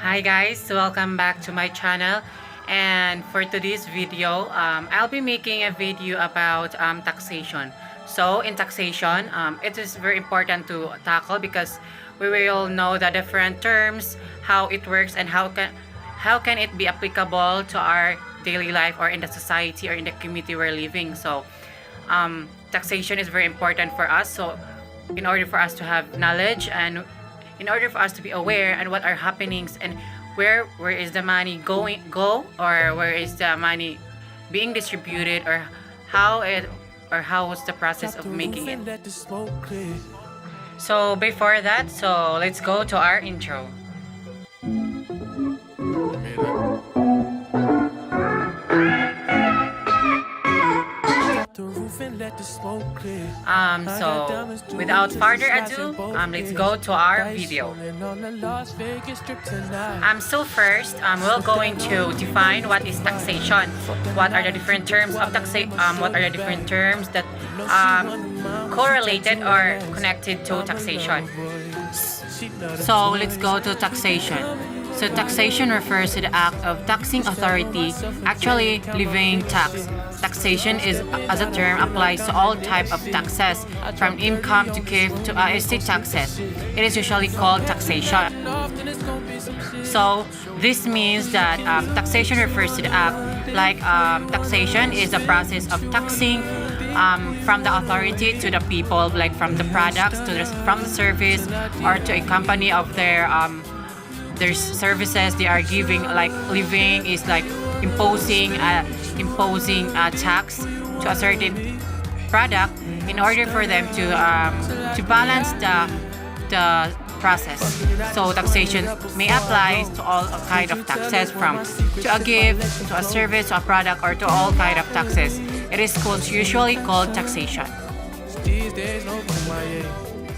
Hi guys, welcome back to my channel. And for today's video, I'll be making a video about taxation. So in taxation, it is very important to tackle because we will know the different terms, how it works, and how can it be applicable to our daily life or in the society or in the community we're living. So taxation is very important for us. So in order for us to have knowledge and in order for us to be aware and what are happenings and where is the money go or where is the money being distributed or how was the process of making it. So before that, so let's go to our intro. So without further ado, let's go to our video. So first, we're going to define what is taxation. What are the different terms of taxation? What are the different terms that correlated or connected to taxation? So let's go to taxation. So taxation refers to the act of taxing authority actually levying tax. Taxation is, as a term, applies to all type of taxes, from income to gift to estate taxes. It is usually called taxation. So this means that taxation refers to the act like taxation is the process of taxing from the authority to the people, like from the products to from the service or to a company of their services they are giving. Like levying is like imposing a tax to a certain product in order for them to balance the process. So taxation may apply to all kind of taxes, from to a gift, to a service, to a product, or to all kind of taxes. It is usually called taxation.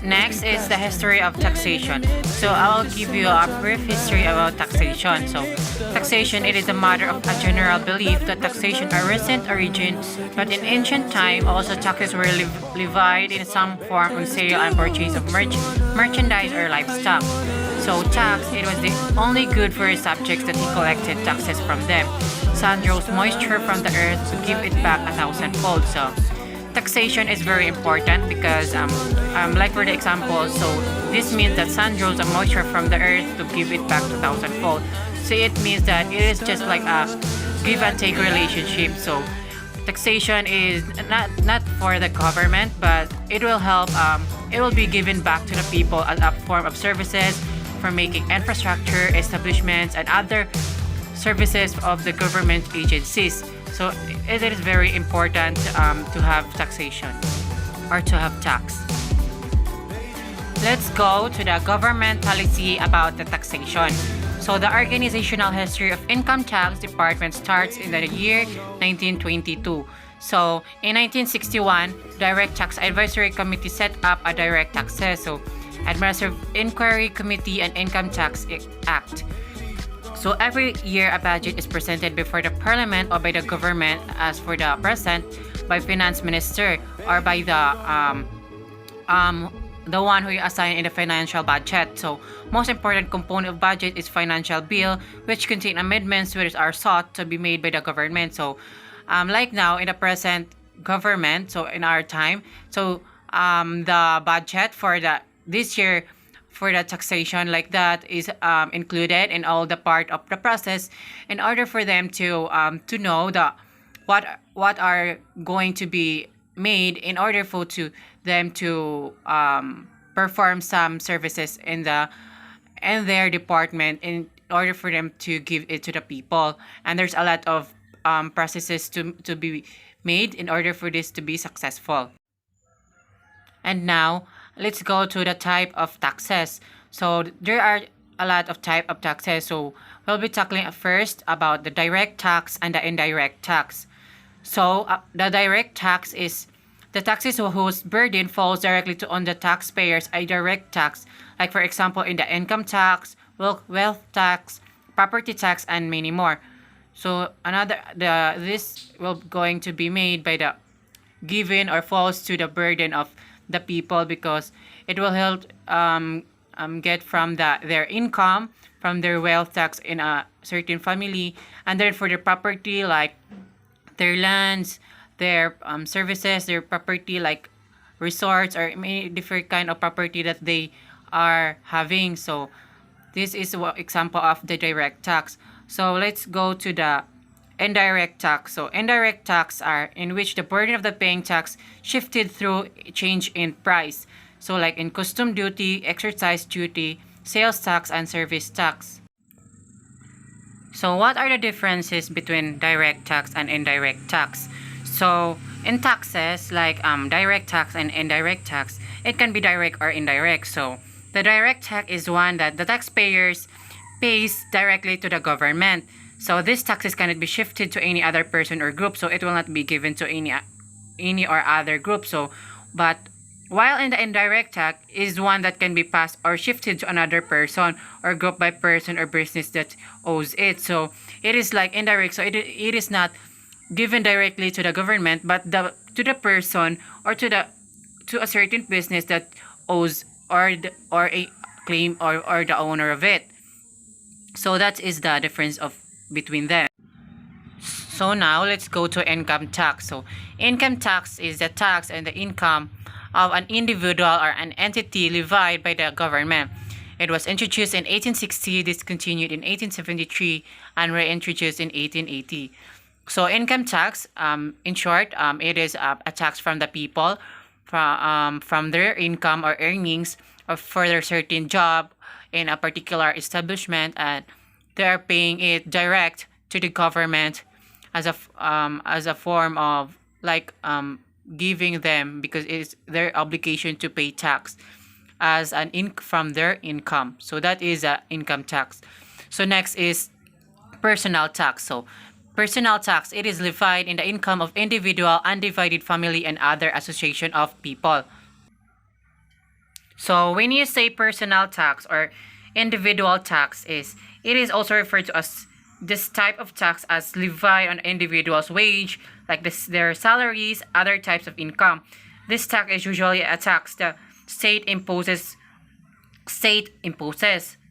Next is the history of taxation. So I'll give you a brief history about taxation. So taxation, it is a matter of a general belief that taxation are recent origin, but in ancient time also taxes were levied in some form on sale and purchase of merchandise or livestock. So tax, it was the only good for his subjects that he collected taxes from them. Sun draws moisture from the earth to give it back 1,000-fold. So taxation is very important because like for the example, so this means that sun draws the moisture from the earth to give it back 1,000-fold. So it means that it is just like a give and take relationship. So taxation is not for the government, but it will help, it will be given back to the people as a form of services for making infrastructure, establishments, and other services of the government agencies. So it is very important to have taxation or to have tax. Let's go to the government policy about the taxation. So the organizational history of income tax department starts in the year 1922. So in 1961, Direct Tax Advisory Committee set up a direct taxes, so Administrative Inquiry Committee and Income Tax Act. So every year a budget is presented before the parliament or by the government, as for the present by finance minister or by the one who you assign in the financial budget. So most important component of budget is financial bill, which contain amendments which are sought to be made by the government. So like now in the present government, so in our time, so the budget for this year for the taxation like that is included in all the part of the process in order for them to know what are going to be made in order for them to perform some services in their department in order for them to give it to the people. And there's a lot of processes to be made in order for this to be successful. And now let's go to the type of taxes. So there are a lot of type of taxes. So we'll be tackling first about the direct tax and the indirect tax. So the direct tax is the taxes whose burden falls directly on the taxpayers, a direct tax, like for example in the income tax, wealth tax, property tax, and many more. So this will going to be made by the given or falls to the burden of the people because it will help get from their income, from their wealth tax in a certain family, and then for their property like their lands, their services, their property like resorts or many different kind of property that they are having. So this is one example of the direct tax. So let's go to the indirect tax. So indirect tax are in which the burden of the paying tax shifted through change in price. So like in custom duty, exercise duty, sales tax, and service tax. So what are the differences between direct tax and indirect tax? So in taxes, like direct tax and indirect tax, it can be direct or indirect. So the direct tax is one that the taxpayers pays directly to the government. So this taxes cannot be shifted to any other person or group. So it will not be given to any or other group. So but while in the indirect tax is one that can be passed or shifted to another person or group by person or business that owes it. So it is like indirect. So it is not given directly to the government, but to the person or to a certain business that owes or a claim or the owner of it. So that is the difference of between them. So now let's go to income tax. So income tax is the tax on the income of an individual or an entity levied by the government. It was introduced in 1860, discontinued in 1873, and reintroduced in 1880. So income tax, in short, it is a tax from the people from their income or earnings or for their certain job in a particular establishment, and they are paying it direct to the government as a form of like giving them, because it is their obligation to pay tax as an from their income. So that is a income tax. So next is personal tax. So personal tax, it is levied in the income of individual, undivided family, and other association of people. So when you say personal tax or individual tax, it is also referred to as this type of tax as levied on individual's wage, like their salaries, other types of income. This tax is usually a tax the state imposes.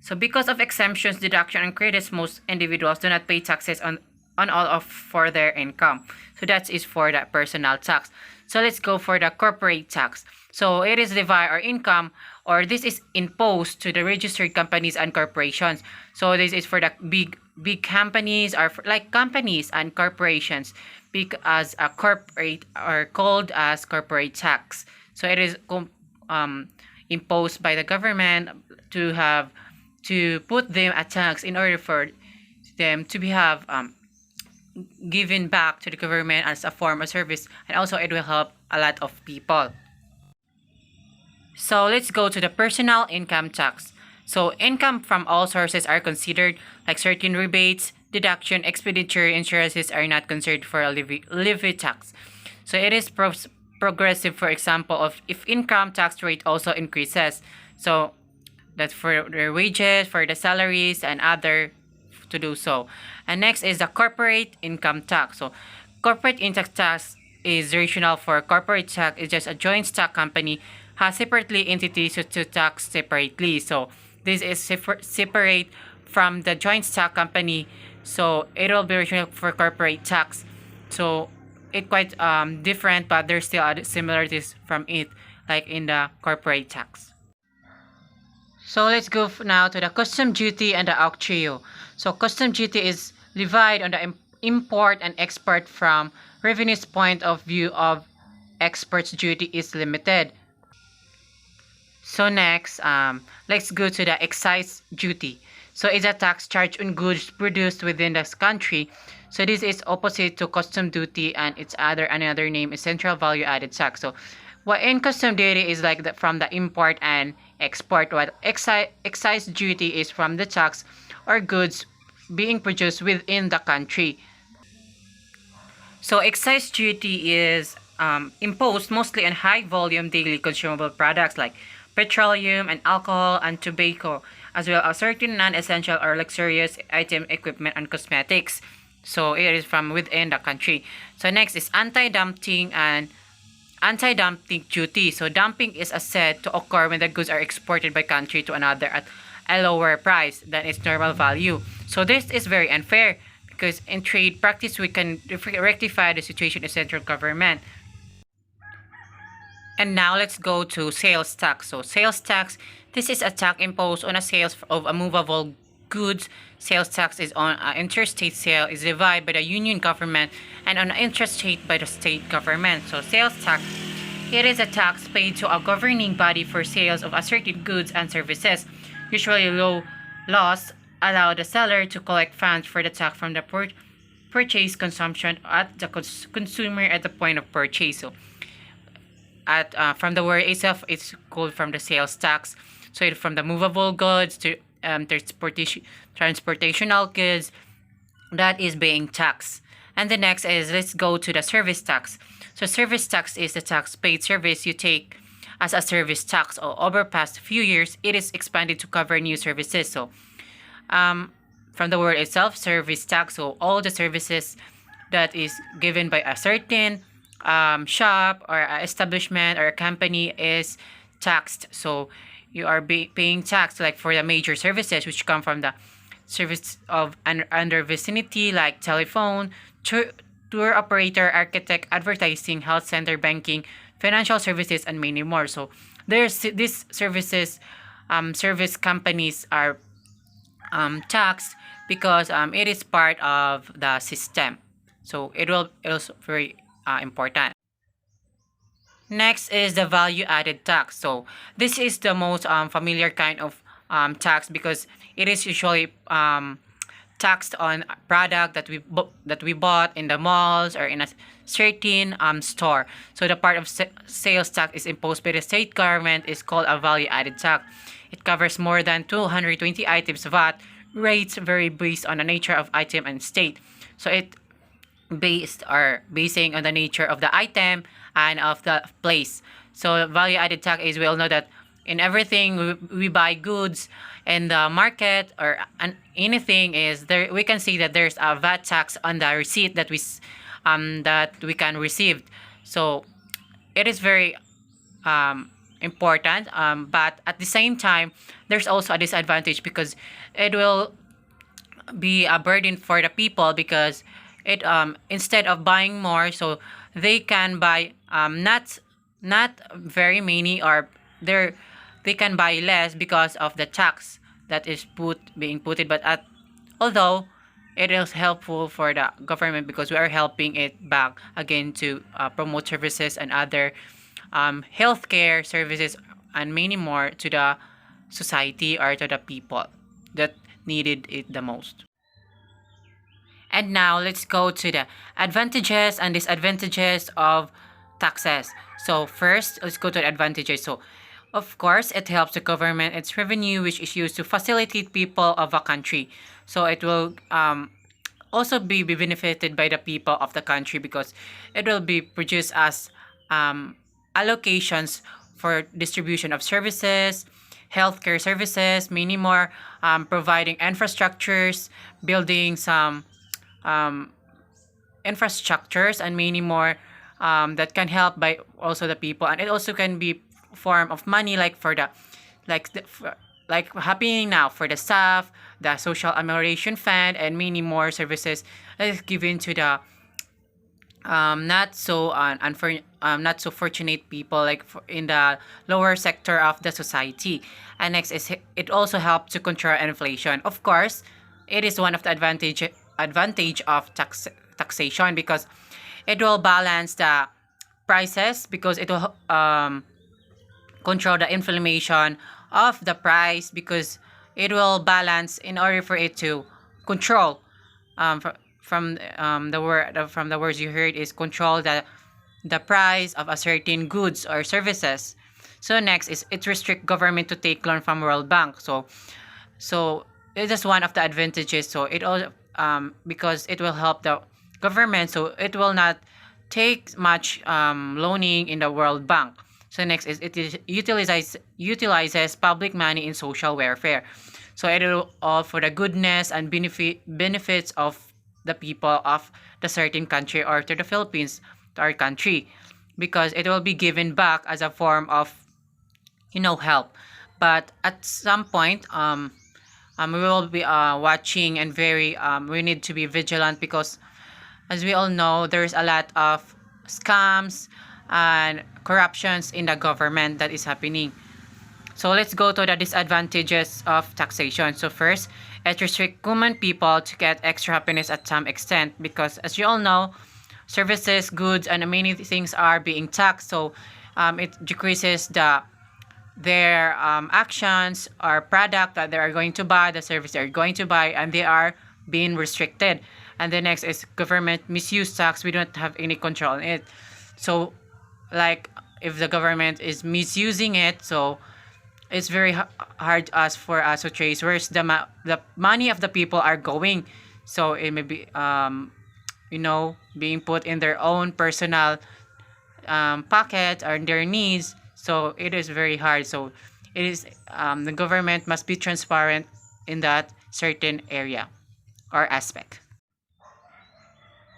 So because of exemptions, deduction, and credits, most individuals do not pay taxes on all of for their income. So that is for the personal tax. So let's go for the corporate tax. So it is levied or income, or this is imposed to the registered companies and corporations. So this is for the big companies, or like companies and corporations, because a corporate are called as corporate tax. So it is imposed by the government to put them a tax in order for them to have given back to the government as a form of service, and also it will help a lot of people. So let's go to the personal income tax. So income from all sources are considered, like certain rebates, deduction, expenditure, insurances are not considered for a levy tax. So it is progressive, for example, of if income tax rate also increases. So that's for their wages, for the salaries, and other to do so. And next is the corporate income tax. So corporate income tax is rational for corporate tax. It's just a joint stock company has separately entities to tax separately. So this is separate from the joint stock company. So it will be rational for corporate tax. So it quite different, but there's still similarities from it, like in the corporate tax. So let's go now to the custom duty and the auctio. So custom duty is levied on the import and export. From revenue's point of view of export's duty is limited. So next, let's go to the excise duty. So it's a tax charged on goods produced within this country. So this is opposite to custom duty, and its another name is central value added tax. So what in custom duty is like from the import and export, what excise duty is from the tax or goods being produced within the country. So excise duty is imposed mostly on high volume daily consumable products like petroleum and alcohol and tobacco, as well as certain non-essential or luxurious item, equipment, and cosmetics. So it is from within the country. So next is anti-dumping and Anti-dumping duty. So dumping is said to occur when the goods are exported by country to another at a lower price than its normal value. So this is very unfair because in trade practice we can rectify the situation in central government. And now let's go to sales tax. So sales tax, this is a tax imposed on a sales of a movable goods. Sales tax is on interstate sale is levied by the union government and on interstate by the state government. So sales tax, it is a tax paid to a governing body for sales of certain goods and services. Usually low laws allow the seller to collect funds for the tax from the purchase consumption at the consumer at the point of purchase. So at from the word itself, it's called from the sales tax. So it from the movable goods to transportational goods that is being taxed. And the next is let's go to the service tax. So service tax is the tax paid service you take as a service tax. Or over past few years, it is expanded to cover new services. So from the word itself, service tax. So all the services that is given by a certain shop or a establishment or a company is taxed. So you are paying tax like for the major services which come from the service of under vicinity like telephone, tour operator, architect, advertising, health center, banking, financial services, and many more. So there's these services, service companies are taxed because it is part of the system. So it will also very important. Next is the value added tax. So this is the most familiar kind of tax because it is usually taxed on a product that that we bought in the malls or in a certain store. So the part of sales tax is imposed by the state government is called a value added tax. It covers more than 220 items. VAT rates vary based on the nature of item and state. So it basing on the nature of the item and of the place. So value added tax is we all know that in everything we buy goods in the market or anything is there we can see that there's a VAT tax on the receipt that we can receive. So it is very important, but at the same time there's also a disadvantage because it will be a burden for the people because it instead of buying more, so they can buy not very many or they can buy less because of the tax that is being put it. But although it is helpful for the government because we are helping it back again to promote services and other healthcare services and many more to the society or to the people that needed it the most. And now let's go to the advantages and disadvantages of taxes. So first, let's go to the advantages. So of course, it helps the government its revenue, which is used to facilitate people of a country. So it will also be benefited by the people of the country because it will be produced as allocations for distribution of services, healthcare services, many more, providing infrastructures, building some infrastructures and many more that can help by also the people, and it also can be form of money like for the like happening now for the staff, the social amelioration fund, and many more services that is given to the not so fortunate people like in the lower sector of the society. And next is it also helps to control inflation. Of course, it is one of the advantage of taxation because it will balance the prices because it will control the inflation of the price because it will balance in order for it to control from the words you heard is control the price of a certain goods or services. So next is it restrict government to take loan from World Bank. So it is one of the advantages. So it all because it will help the government. So it will not take much loaning in the World Bank. So next is it is utilizes public money in social welfare. So it will all for the goodness and benefits of the people of the certain country or to the Philippines, to our country. because it will be given back as a form of help. But at some point, we will be watching, and very we need to be vigilant, because as we all know, there's a lot of scams and corruptions in the government that is happening. So let's go to the disadvantages of taxation. So first, it restricts common people to get extra happiness at some extent, because as you all know, services, goods, and many things are being taxed. So it decreases their actions or product that they are going to buy, the service they are going to buy, and they are being restricted. And the next is government misuse tax. We don't have any control on it. So, like, if the government is misusing it, so it's very hard us for us to trace where's the money of the people are going. So it may be being put in their own personal pocket or their needs. So it is very hard. So it is the government must be transparent in that certain area or aspect.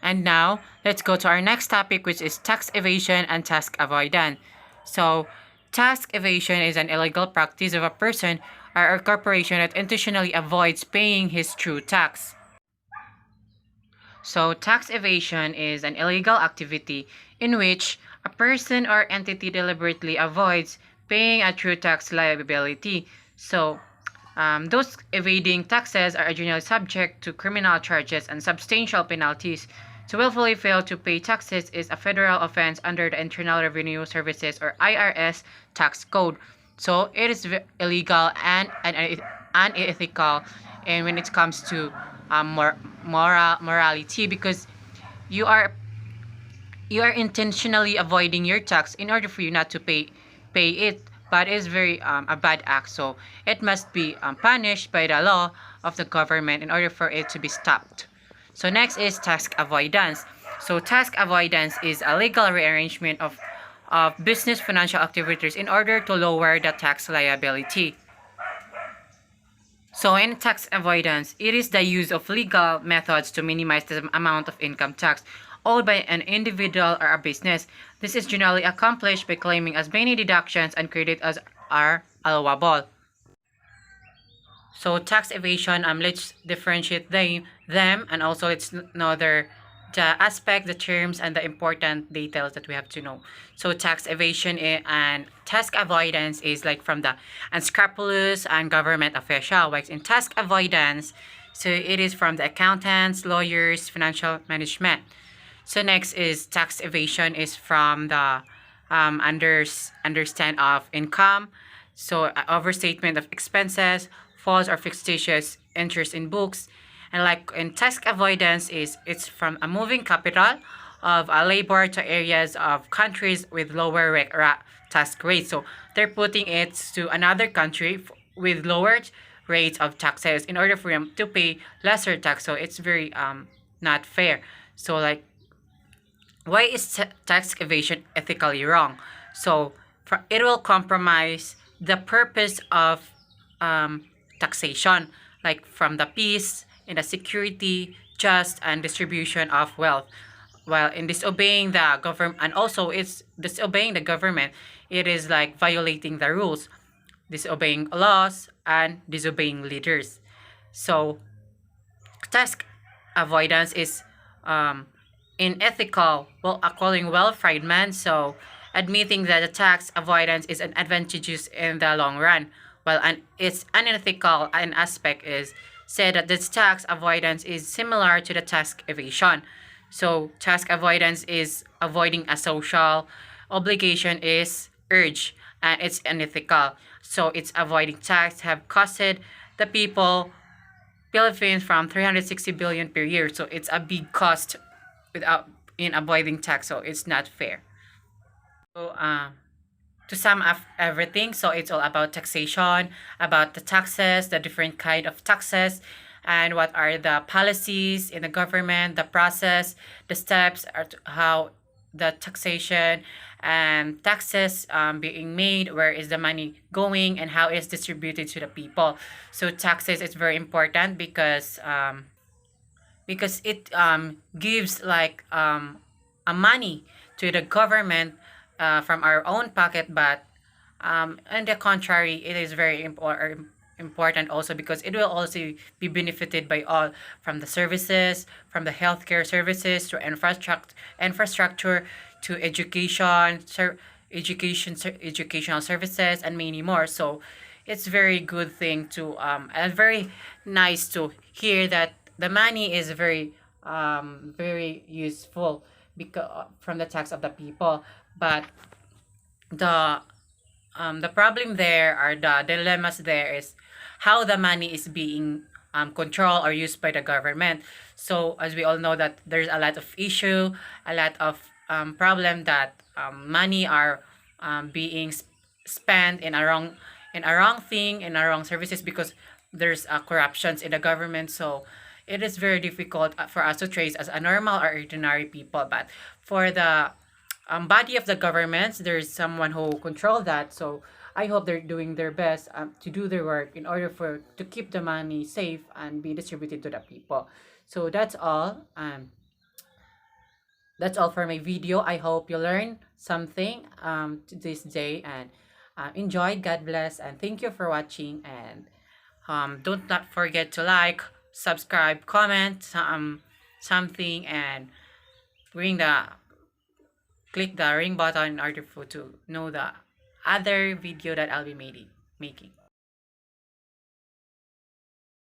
And now let's go to our next topic, which is tax evasion and tax avoidance. So tax evasion is an illegal practice of a person or a corporation that intentionally avoids paying his true tax. So, tax evasion is an illegal activity in which a person or entity deliberately avoids paying a true tax liability. So, those evading taxes are generally subject to criminal charges and substantial penalties. To willfully fail to pay taxes is a federal offense under the Internal Revenue Services or IRS tax code. So, it is illegal and unethical, and when it comes to morality, because you are you are intentionally avoiding your tax in order for you not to pay it, but it's very a bad act, so it must be punished by the law of the government in order for it to be stopped. So next is tax avoidance. So tax avoidance is a legal rearrangement of business financial activities in order to lower the tax liability. So in tax avoidance, it is the use of legal methods to minimize the amount of income tax owed by an individual or a business. This is generally accomplished by claiming as many deductions and credit as are allowable. So tax evasion, let's differentiate them, and also let's know the aspect, the terms, and the important details that we have to know. So tax evasion and tax avoidance is like from the unscrupulous and government official. Like in tax avoidance, so it is from the accountants, lawyers, financial management. So next is tax evasion is from the understand of income. So overstatement of expenses, false or fictitious interest in books, and like in tax avoidance is it's from a moving capital of a labor to areas of countries with lower tax rates. So they're putting it to another country with lower rates of taxes in order for them to pay lesser tax. So it's very not fair. So like, why is tax evasion ethically wrong? So it will compromise the purpose of taxation, like from the peace and the security, just and distribution of wealth. While in disobeying the government, and also it's disobeying the government, it is like violating the rules, disobeying laws, and disobeying leaders. So tax avoidance is unethical, well, according Will Friedman, so admitting that the tax avoidance is an advantageous in the long run, while it's unethical an aspect is said that this tax avoidance is similar to the tax evasion. So tax avoidance is avoiding a social obligation is urged, and it's unethical. So it's avoiding tax have costed the people Philippines from 360 billion per year. So it's a big cost without in avoiding tax. So it's not fair. So to sum up everything, so it's all about taxation, about the taxes, the different kind of taxes, and what are the policies in the government, the process, the steps, are how the taxation and taxes being made, where is the money going, and how it's distributed to the people. So taxes is very important because it gives like a money to the government from our own pocket, but on the contrary, it is very important also because it will also be benefited by all, from the services, from the healthcare services to infrastructure to educational services and many more. So it's very good thing to and very nice to hear that the money is very useful because from the tax of the people. But the the problem there, or the dilemmas there, is how the money is being controlled or used by the government. So as we all know that there's a lot of issue, a lot of problem that money are being spent in a wrong thing, in a wrong services, because there's corruptions in the government. So it is very difficult for us to trace as a normal or ordinary people. But for the body of the governments, there's someone who control that. So I hope they're doing their best to do their work in order for to keep the money safe and be distributed to the people. So that's all for my video. I hope you learned something this day, and enjoy. God bless, and thank you for watching. And don't not forget to like, subscribe, comment something, and ring the click the ring button in order for to know the other video that I'll be making.